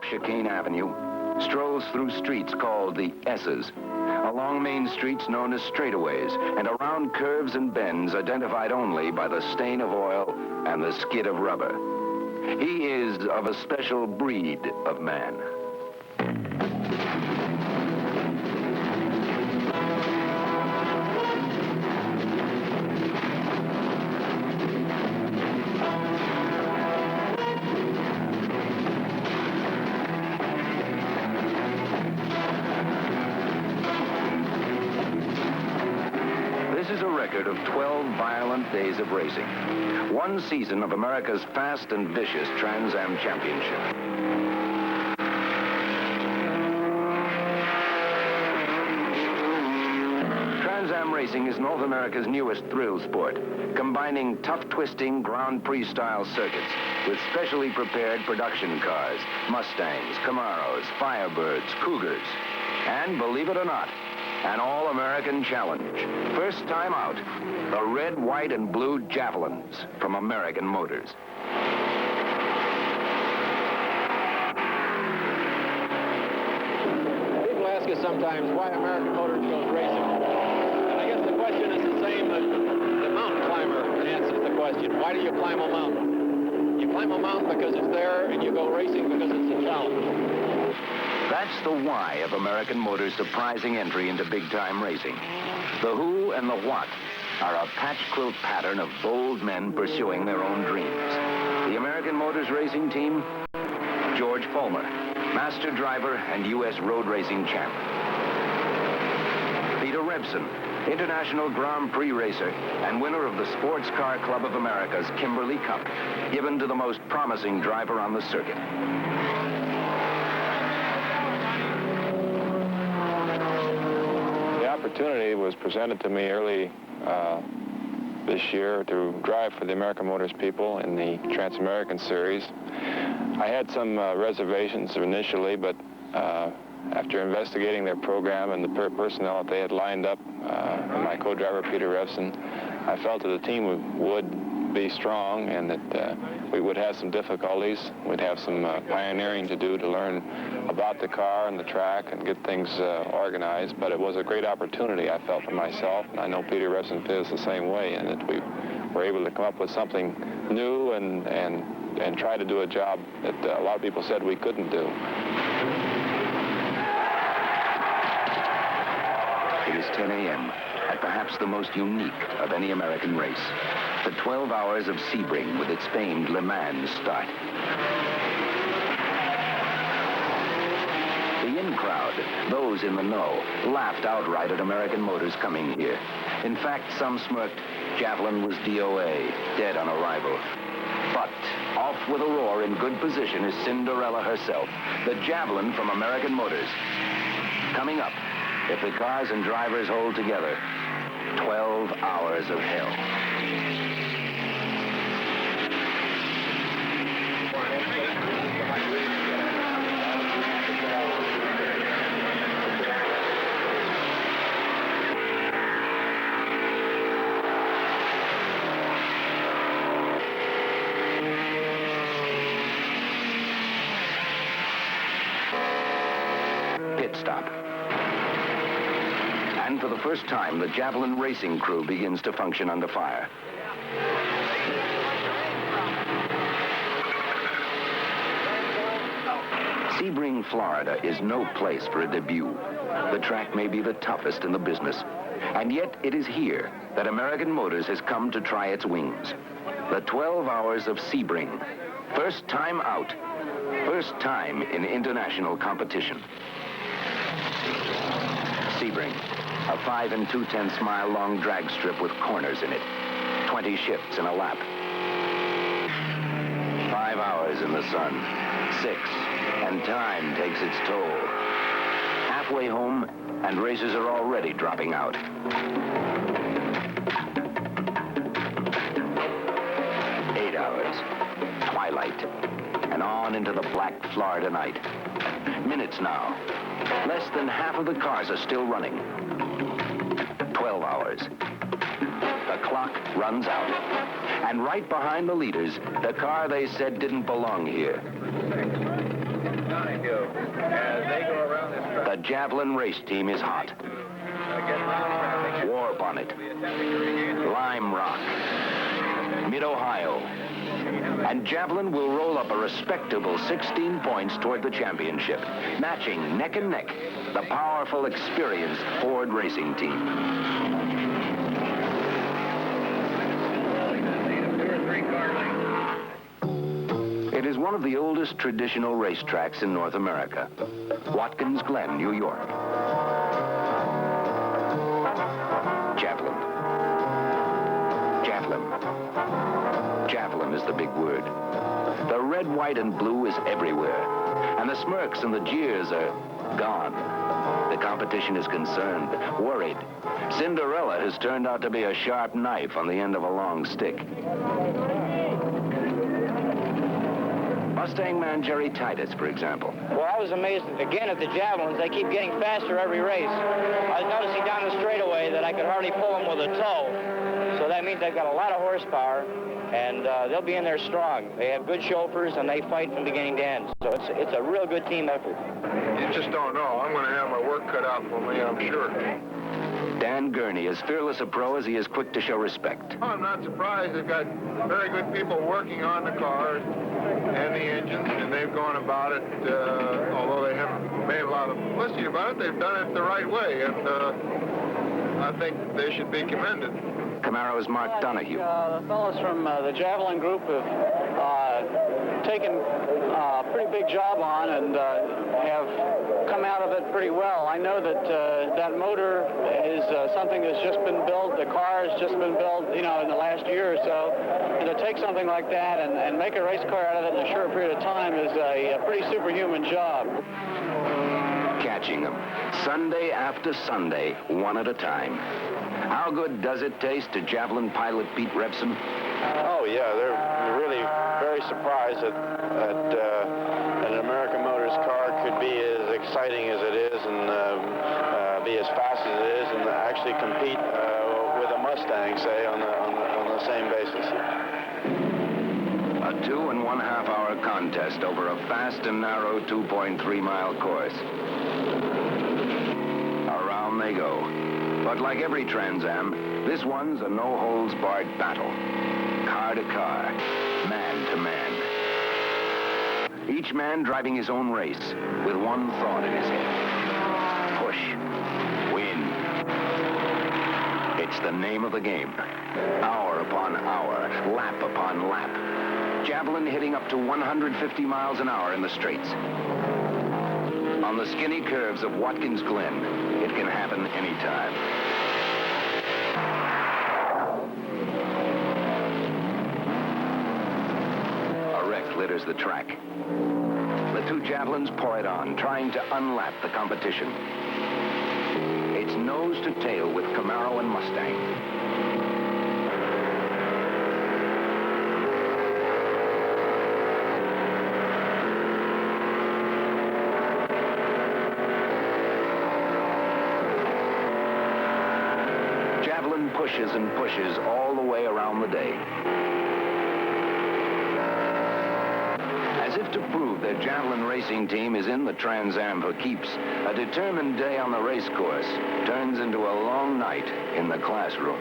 Chicane Avenue, strolls through streets called the S's, along main streets known as straightaways, and around curves and bends identified only by the stain of oil and the skid of rubber. He is of a special breed of man. This is a record of 12 violent days of racing. One season of America's fast and vicious Trans-Am Championship. Trans-Am racing is North America's newest thrill sport, combining tough twisting Grand Prix-style circuits with specially prepared production cars, Mustangs, Camaros, Firebirds, Cougars, and, believe it or not, an all-American challenge. First time out, the red, white, and blue Javelins from American Motors. People ask us sometimes why American Motors goes racing. And I guess the question is the same that the mountain climber answers the question. Why do you climb a mountain? You climb a mountain because it's there, and you go racing because it's a challenge. That's the why of American Motors' surprising entry into big-time racing. The who and the what are a patch quilt pattern of bold men pursuing their own dreams. The American Motors racing team, George Fulmer, master driver and U.S. road racing champ. Peter Revson, international Grand Prix racer and winner of the Sports Car Club of America's Kimberly Cup, given to the most promising driver on the circuit. The opportunity was presented to me early this year to drive for the American Motors people in the Trans-American Series. I had some reservations initially, but after investigating their program and the personnel that they had lined up, and my co-driver Peter Revson, I felt that the team would be strong and that we would have some difficulties. We'd have some pioneering to do to learn about the car and the track and get things organized, but it was a great opportunity, I felt, for myself, and I know Peter Revson feels the same way, and that we were able to come up with something new and try to do a job that a lot of people said we couldn't do. It is 10 a.m. at perhaps the most unique of any American race. The 12 hours of Sebring with its famed Le Mans start. The in-crowd, those in the know, laughed outright at American Motors coming here. In fact, some smirked, Javelin was DOA, dead on arrival. But off with a roar in good position is Cinderella herself, the Javelin from American Motors. Coming up, if the cars and drivers hold together, 12 hours of hell. Pit stop. And for the first time, the Javelin racing crew begins to function under fire. Sebring, Florida is no place for a debut. The track may be the toughest in the business. And yet it is here that American Motors has come to try its wings. The 12 hours of Sebring. First time out. First time in international competition. Sebring, a 5 2/10 mile long drag strip with corners in it. 20 shifts in a lap. 5 hours in the sun. 6, and time takes its toll. Halfway home, and racers are already dropping out. 8 hours. Twilight. And on into the black Florida night. Minutes now. Less than half of the cars are still running. 12 hours. The clock runs out. And right behind the leaders, the car they said didn't belong here. the Javelin race team is hot. War Bonnet, Lime Rock, Mid-Ohio, and Javelin will roll up a respectable 16 points toward the championship, matching neck and neck the powerful, experienced Ford racing team. It is one of the oldest traditional racetracks in North America, Watkins Glen, New York. Javelin. Javelin. Javelin is the big word. The red, white, and blue is everywhere, and the smirks and the jeers are gone. The competition is concerned, worried. Cinderella has turned out to be a sharp knife on the end of a long stick. Mustang man Jerry Titus, for example. Well, I was amazed again at the Javelins. They keep getting faster every race. I was noticing down the straightaway that I could hardly pull them with a toe. So that means they've got a lot of horsepower, and they'll be in there strong. They have good chauffeurs, and they fight from beginning to end. So it's a real good team effort. You just don't know. I'm going to have my work cut out for me, I'm sure. Dan Gurney, as fearless a pro as he is quick to show respect. I'm not surprised. They've got very good people working on the cars and the engines, and they've gone about it, although they haven't made a lot of publicity about it, they've done it the right way, and I think they should be commended. Camaro's Mark Donahue. The fellows from the Javelin group have taken a pretty big job on and have come out of it pretty well. I know that that motor is something that's just been built. The car has just been built, you know, in the last year or so. And to take something like that and make a race car out of it in a short period of time is a pretty superhuman job. Catching them, Sunday after Sunday, one at a time. How good does it taste to Javelin pilot Pete Repson? Oh, yeah, they're really very surprised that an American Motors car could be as exciting as it is and be as fast as it is and actually compete with a Mustang, say, on the same basis. A 2.5 hour contest over a fast and narrow 2.3-mile course. Around they go. But like every Trans-Am, this one's a no-holds-barred battle. Car to car, man to man. Each man driving his own race with one thought in his head. Push. Win. It's the name of the game. Hour upon hour, lap upon lap. Javelin hitting up to 150 miles an hour in the straights. On the skinny curves of Watkins Glen, it can happen anytime. A wreck litters the track. The two Javelins pour it on, trying to unlap the competition. It's nose to tail with Camaro and Mustang. Javelin pushes and pushes all the way around the day. As if to prove their Javelin racing team is in the Trans-Am for keeps, a determined day on the race course turns into a long night in the classroom.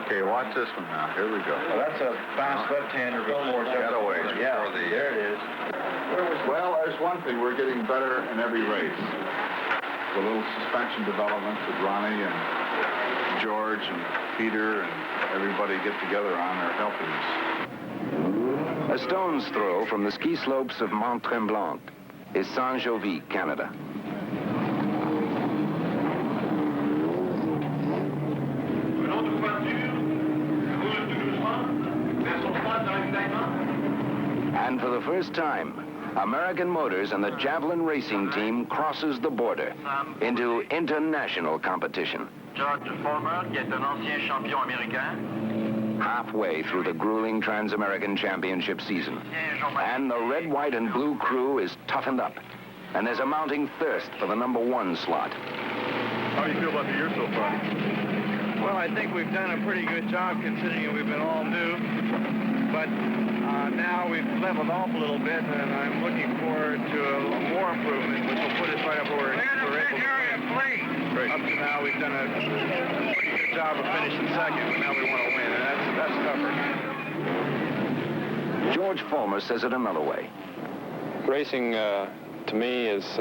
Okay, watch this one now. Here we go. Well, that's a fast left-hander before Getaways. Yeah, there it is. Well, there's one thing. We're getting better in every race. The little suspension developments that Ronnie and George and Peter and everybody get together on are helping us. A stone's throw from the ski slopes of Mont Tremblant is Saint-Jovi, Canada. And for the first time, American Motors and the Javelin racing team crosses the border into international competition. George Foreman, qui est un ancien champion américain. Halfway through the grueling Trans-American Championship season. And the red, white, and blue crew is toughened up. And there's a mounting thirst for the #1 slot. How do you feel about the year so far? Well, I think we've done a pretty good job considering we've been all new. but now we've leveled off a little bit, and I'm looking forward to more improvement, which will put us right up where we're able to play. Up to now, we've done a pretty good job of finishing second, but now we want to win, and that's tougher. George Fulmer says it another way. Racing, to me, is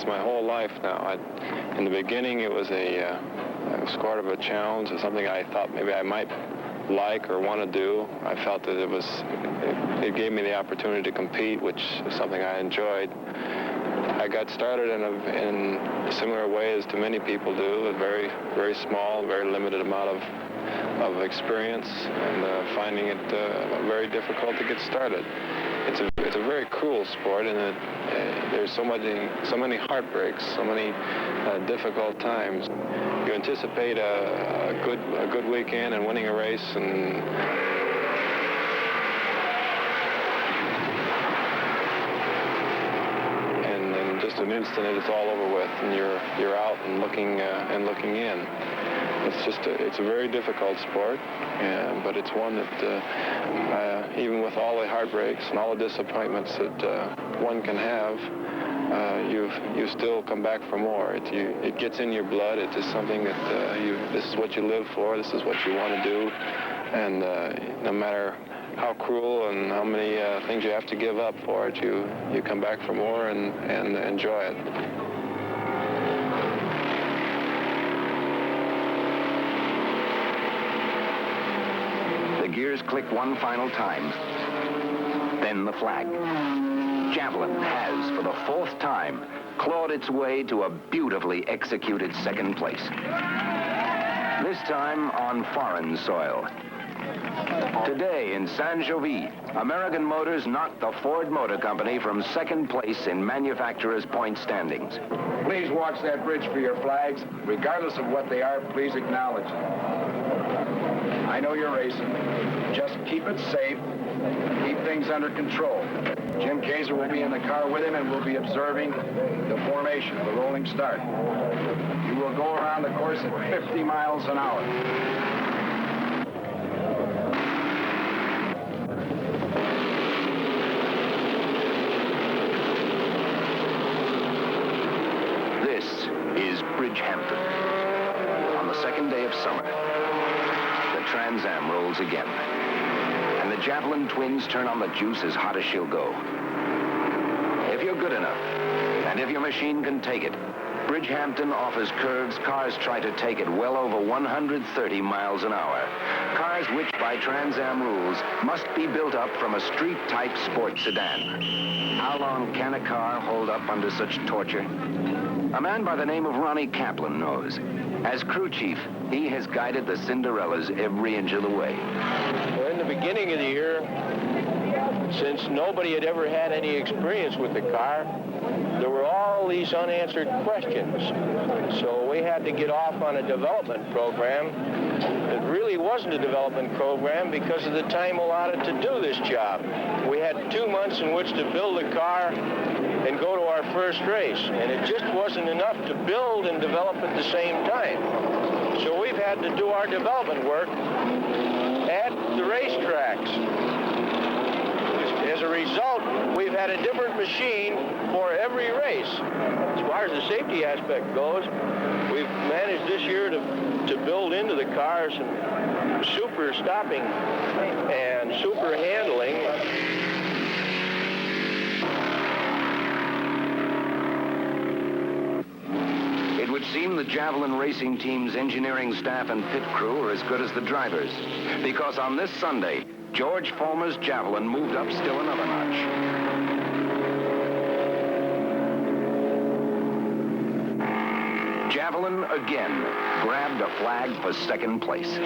my whole life now. In the beginning, it was sort of a challenge, or something I thought maybe I might like or want to do. I felt that it gave me the opportunity to compete, which is something I enjoyed. I got started in a similar way as to many people do, a very, very small, very limited amount of experience, and finding it very difficult to get started. It's a very cruel sport, and there's so many heartbreaks, so many difficult times. You anticipate a good weekend and winning a race, and in just an instant it's all over with, and you're out and looking in. It's a very difficult sport, but it's one that even with all the heartbreaks and all the disappointments that one can have, you still come back for more. It gets in your blood. It's just something that this is what you live for. This is what you want to do, and no matter how cruel and how many things you have to give up for it, you come back for more and enjoy it. The gears click one final time. Then the flag. Javelin has, for the fourth time, clawed its way to a beautifully executed second place. This time on foreign soil. Today in Saint-Jovi, American Motors knocked the Ford Motor Company from second place in manufacturers' point standings. Please watch that bridge for your flags. Regardless of what they are, please acknowledge them. I know you're racing. Just keep it safe. Keep things under control. Jim Kaiser will be in the car with him, and we'll be observing the formation, the rolling start. You will go around the course at 50 miles an hour. This is Bridgehampton. On the second day of summer, the Trans-Am rolls again. And the Javelin twins turn on the juice as hot as she'll go. If you're good enough, and if your machine can take it, Bridgehampton offers curves cars try to take at well over 130 miles an hour. Cars which, by Trans-Am rules, must be built up from a street-type sport sedan. How long can a car hold up under such torture? A man by the name of Ronnie Kaplan knows. As crew chief, he has guided the Cinderellas every inch of the way. Well, in the beginning of the year, since nobody had ever had any experience with the car, there were all these unanswered questions. So we had to get off on a development program. It really wasn't a development program because of the time allotted to do this job. We had 2 months in which to build a car and go to our first race. And it just wasn't enough to build and develop at the same time. So we've had to do our development work at the racetracks. As a result, we've had a different machine for every race. As far as the safety aspect goes, we've managed this year to build into the cars some super stopping and super handling. It would seem the Javelin racing team's engineering staff and pit crew are as good as the drivers. Because on this Sunday, George Fulmer's Javelin moved up still another notch. Javelin again grabbed a flag for second place.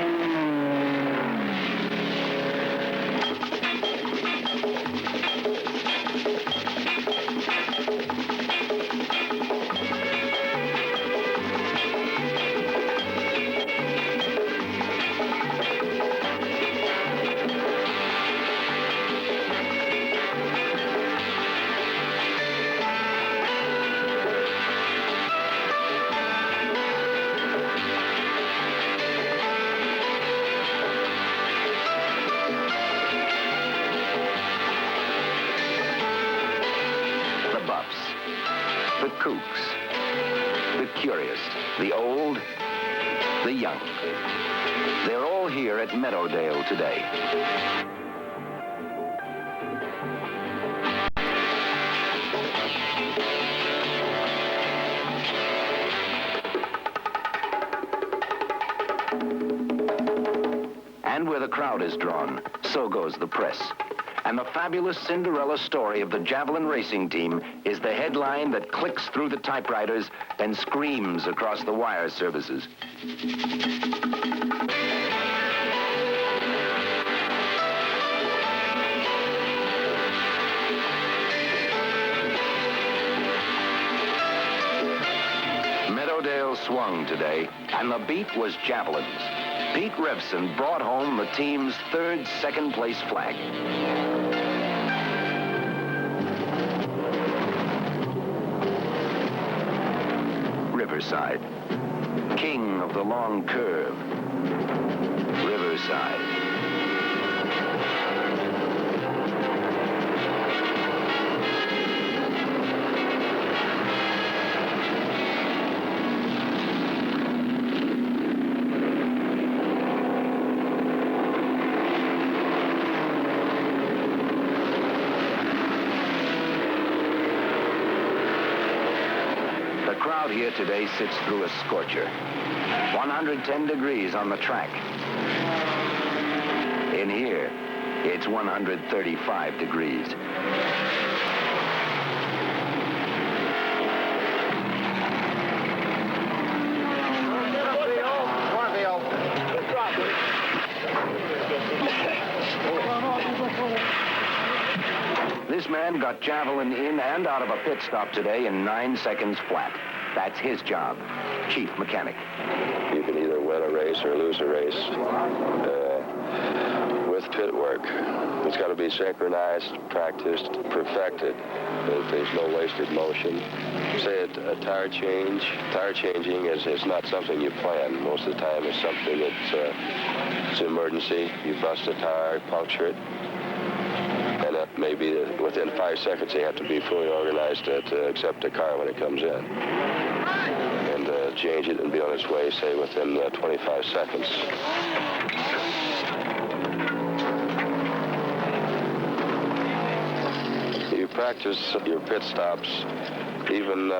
kooks, the curious, the old, the young. They're all here at Meadowdale today. And where the crowd is drawn, so goes the press. And the fabulous Cinderella story of the Javelin racing team is the headline that clicks through the typewriters and screams across the wire services. Meadowdale swung today, and the beat was Javelins. Pete Revson brought home the team's third second-place flag. Riverside, king of the long curve. Riverside. The crowd here today sits through a scorcher. 110 degrees on the track. In here, it's 135 degrees. This man got Javelin in and out of a pit stop today in 9 seconds flat. That's his job, chief mechanic. You can either win a race or lose a race with pit work. It's got to be synchronized, practiced, perfected. There's no wasted motion. Say a tire changing is not something you plan. Most of the time it's something it's an emergency. You bust a tire, puncture it. And maybe within 5 seconds they have to be fully organized to accept the car when it comes in. And change it and be on its way, say, within 25 seconds. You practice your pit stops even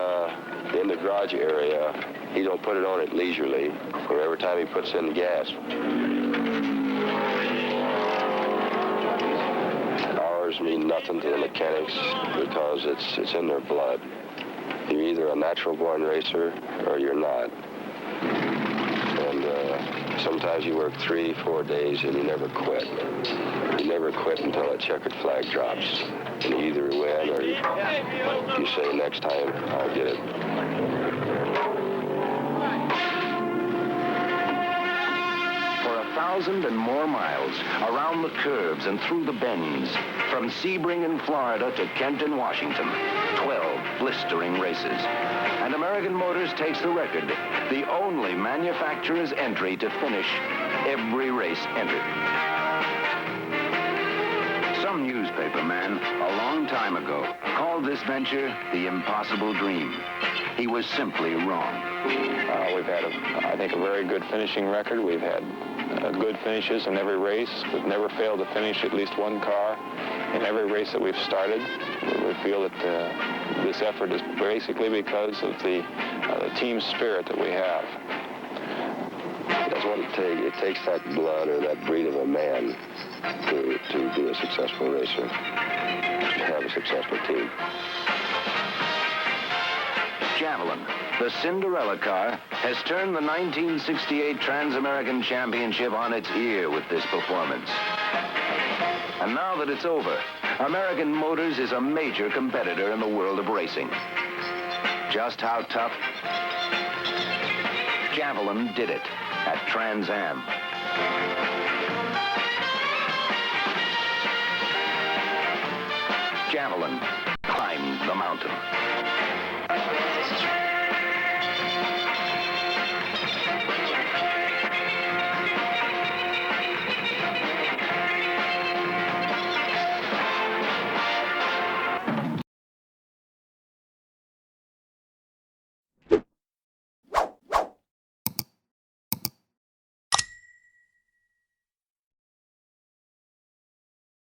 in the garage area. He don't put it on it leisurely, or every time he puts in gas. Hours mean nothing to the mechanics because it's in their blood. You're either a natural-born racer or you're not. And sometimes you work 3-4 days and you never quit. You never quit until that checkered flag drops. And you either win or you say, next time I'll get it. For 1,000 and more miles, around the curves and through the bends, from Sebring in Florida to Kent in Washington, 12 blistering races. And American Motors takes the record, the only manufacturer's entry to finish every race entered. Some newspaper man, a long time ago, called this venture the impossible dream. He was simply wrong. We've had, I think, a very good finishing record. We've had good finishes in every race. We've never failed to finish at least one car in every race that we've started. We feel that this effort is basically because of the team spirit that we have. That's what it takes. It takes that blood or that breed of a man to be a successful racer, to have a successful team. Javelin, the Cinderella car, has turned the 1968 Trans-American Championship on its ear with this performance. And now that it's over, American Motors is a major competitor in the world of racing. Just how tough? Javelin did it at Trans-Am. Javelin climbed the mountain.